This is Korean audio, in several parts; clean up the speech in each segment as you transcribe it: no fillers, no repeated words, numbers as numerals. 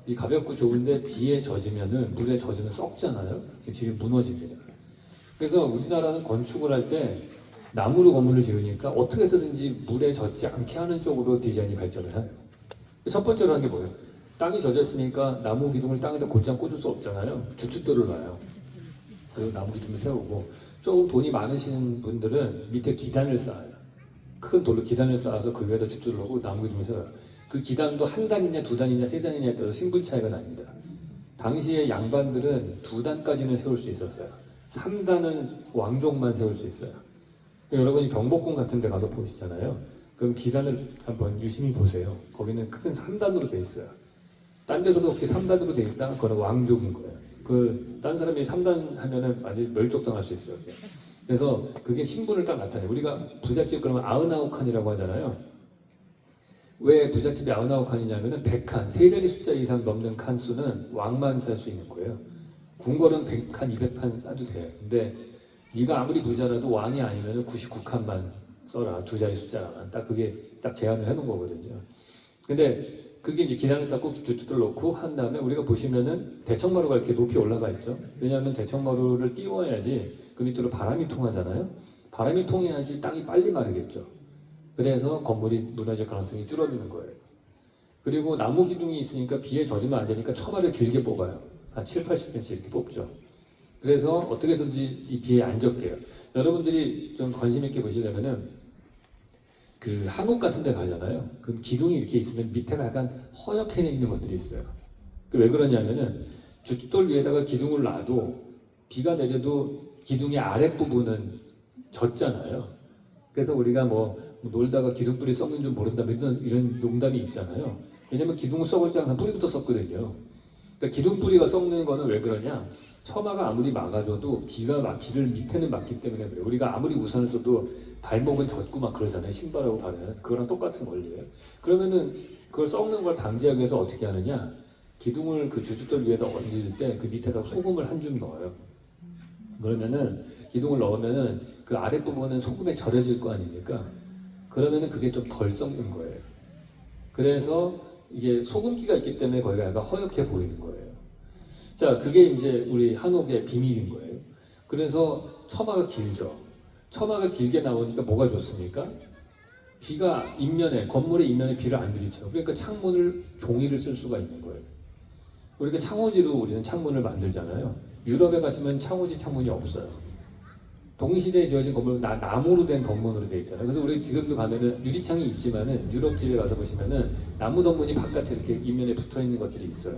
이 가볍고 좋은데 비에 젖으면은 물에 젖으면 썩잖아요. 집이 무너집니다. 그래서 우리나라는 건축을 할 때 나무로 건물을 지으니까 어떻게 해서든지 물에 젖지 않게 하는 쪽으로 디자인이 발전을 해요. 첫 번째로 한 게 뭐예요? 땅이 젖었으니까 나무 기둥을 땅에다 곧장 꽂을 수 없잖아요. 주춧돌을 놔요. 그리고 나무 기둥을 세우고 조금 돈이 많으신 분들은 밑에 기단을 쌓아요. 큰 돌로 기단을 쌓아서 그 위에다 주춧돌을 놓고 나무 기둥을 세워요. 그 기단도 한 단이냐 두 단이냐 세 단이냐에 따라서 신분 차이가 납니다. 당시에 양반들은 두 단까지는 세울 수 있었어요. 3단은 왕족만 세울 수 있어요. 여러분이 경복궁 같은 데 가서 보시잖아요. 그럼 기단을 한번 유심히 보세요. 거기는 큰 3단으로 돼 있어요. 딴 데서도 혹시 3단으로 돼 있다? 그건 왕족인 거예요. 딴 사람이 3단 하면은 완전히 멸족당할 수 있어요. 그래서 그게 신분을 딱 나타내요. 우리가 부잣집 그러면 99칸이라고 하잖아요. 왜 부잣집이 99칸이냐면은 100칸, 세 자리 숫자 이상 넘는 칸 수는 왕만 살 수 있는 거예요. 궁궐은 100칸, 200칸 싸도 돼. 근데 네가 아무리 부자라도 왕이 아니면은 99칸만 써라. 두 자리 숫자라만. 딱 그게 딱 제한을 해놓은 거거든요. 근데 그게 이제 기단을 쌓고 주춧돌 놓고 한 다음에 우리가 보시면은 대청마루가 이렇게 높이 올라가 있죠. 왜냐하면 대청마루를 띄워야지 그 밑으로 바람이 통하잖아요. 바람이 통해야지 땅이 빨리 마르겠죠. 그래서 건물이 무너질 가능성이 줄어드는 거예요. 그리고 나무 기둥이 있으니까 비에 젖으면 안 되니까 처마를 길게 뽑아요. 한 7, 80cm 이렇게 뽑죠. 그래서 어떻게 해서든지 이 비에 안 젖게요. 여러분들이 좀 관심 있게 보시려면은 그 한옥 같은 데 가잖아요. 그럼 기둥이 이렇게 있으면 밑에가 약간 허옇게 있는 것들이 있어요. 왜 그러냐면은 주춧돌 위에다가 기둥을 놔도 비가 내려도 기둥의 아랫부분은 젖잖아요. 그래서 우리가 뭐 놀다가 기둥뿌리 썩는 줄 모른다 이런 농담이 있잖아요. 왜냐면 기둥을 썩을 때 항상 뿌리부터 썩거든요. 그러니까 기둥뿌리가 썩는 거는 왜 그러냐? 처마가 아무리 막아줘도 비를 밑에는 막기 때문에 그래요. 우리가 아무리 우산을 써도 발목은 젖고 막 그러잖아요. 신발하고 발은. 그거랑 똑같은 원리예요. 그러면은 그걸 썩는 걸 방지하기 위해서 어떻게 하느냐? 기둥을 그 주춧돌 위에다 얹을 때 그 밑에다 소금을 한 줌 넣어요. 그러면은 기둥을 넣으면은 그 아랫부분은 소금에 절여질 거 아닙니까? 그러면은 그게 좀 덜 썩는 거예요. 그래서 이게 소금기가 있기 때문에 거기가 약간 허옇게 보이는 거예요. 자, 그게 이제 우리 한옥의 비밀인 거예요. 그래서 처마가 길죠. 처마가 길게 나오니까 뭐가 좋습니까? 비가 건물의 인면에 비를 안 들이쳐요. 그러니까 창문을 종이를 쓸 수가 있는 거예요. 우리가 창호지로 우리는 창문을 만들잖아요. 유럽에 가시면 창호지 창문이 없어요. 동시대에 지어진 건물은 나무로 된 덕문으로 되어 있잖아요. 그래서 우리 지금도 가면은 유리창이 있지만은 유럽 집에 가서 보시면은 나무 덕문이 바깥에 이렇게 인면에 붙어 있는 것들이 있어요.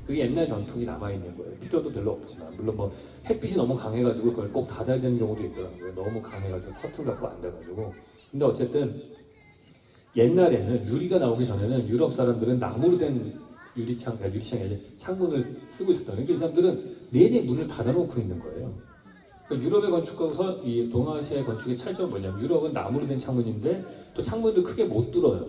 그게 옛날 전통이 남아 있는 거예요. 필요도 별로 없지만 물론 뭐 햇빛이 너무 강해가지고 그걸 꼭 닫아야 되는 경우도 있더라고요. 너무 강해가지고 커튼 갖고 안 돼가지고. 근데 어쨌든 옛날에는 유리가 나오기 전에는 유럽 사람들은 나무로 된 유리창이 아니라 창문을 쓰고 있었던 거예요. 그러니까 이 사람들은 내내 문을 닫아놓고 있는 거예요. 그러니까 유럽의 건축하고서 이 동아시아의 건축의 차이점은 뭐냐면 유럽은 나무로 된 창문인데 또 창문도 크게 못 뚫어요.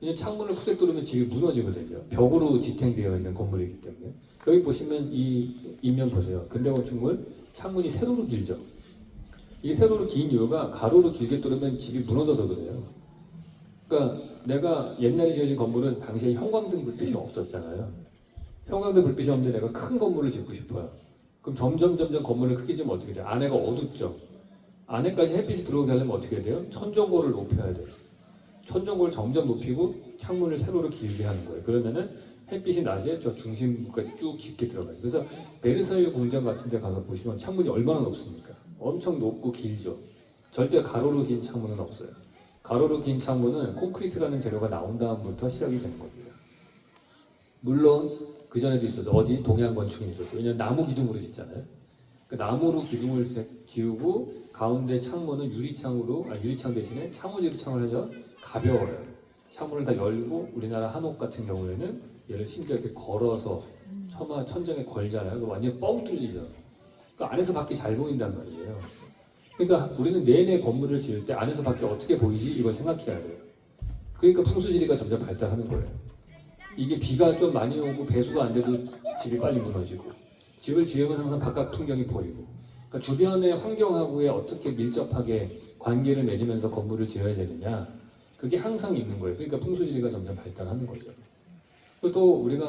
왜냐면 창문을 크게 뚫으면 집이 무너지거든요. 벽으로 지탱되어 있는 건물이기 때문에. 여기 보시면 이 인면 보세요. 근대 건축물 창문이 세로로 길죠. 이 세로로 긴 이유가 가로로 길게 뚫으면 집이 무너져서 그래요. 그러니까 내가 옛날에 지어진 건물은 당시에 형광등 불빛이 없었잖아요. 형광등 불빛이 없는데 내가 큰 건물을 짓고 싶어요. 그럼 점점 건물을 크게 지으면 어떻게 돼요? 안에가 어둡죠. 안에까지 햇빛이 들어오게 하려면 어떻게 돼요? 천정고를 높여야 돼요. 천정고를 점점 높이고 창문을 세로로 길게 하는 거예요. 그러면은 햇빛이 낮에 저 중심부까지 쭉 깊게 들어가죠. 그래서 베르사유 궁전 같은 데 가서 보시면 창문이 얼마나 높습니까? 엄청 높고 길죠. 절대 가로로 긴 창문은 없어요. 가로로 긴 창문은 콘크리트라는 재료가 나온 다음부터 시작이 되는 겁니다. 물론 그 전에도 있었죠. 어디? 동양 건축이 있었죠. 왜냐면 나무 기둥으로 짓잖아요. 그 나무로 기둥을 지우고 가운데 창문은 유리창 대신에 창호지로 창을 하죠. 가벼워요. 창문을 다 열고 우리나라 한옥 같은 경우에는 얘를 심지어 이렇게 걸어서 처마 천장에 걸잖아요. 그 완전 뻥 뚫리죠. 그 안에서 밖이 잘 보인단 말이에요. 그러니까 우리는 내내 건물을 지을 때 안에서 밖이 어떻게 보이지? 이걸 생각해야 돼요. 그러니까 풍수지리가 점점 발달하는 거예요. 이게 비가 좀 많이 오고 배수가 안 돼도 집이 빨리 무너지고 집을 지으면 항상 바깥 풍경이 보이고 그러니까 주변의 환경하고의 어떻게 밀접하게 관계를 맺으면서 건물을 지어야 되느냐 그게 항상 있는 거예요. 그러니까 풍수지리가 점점 발달하는 거죠. 또 우리가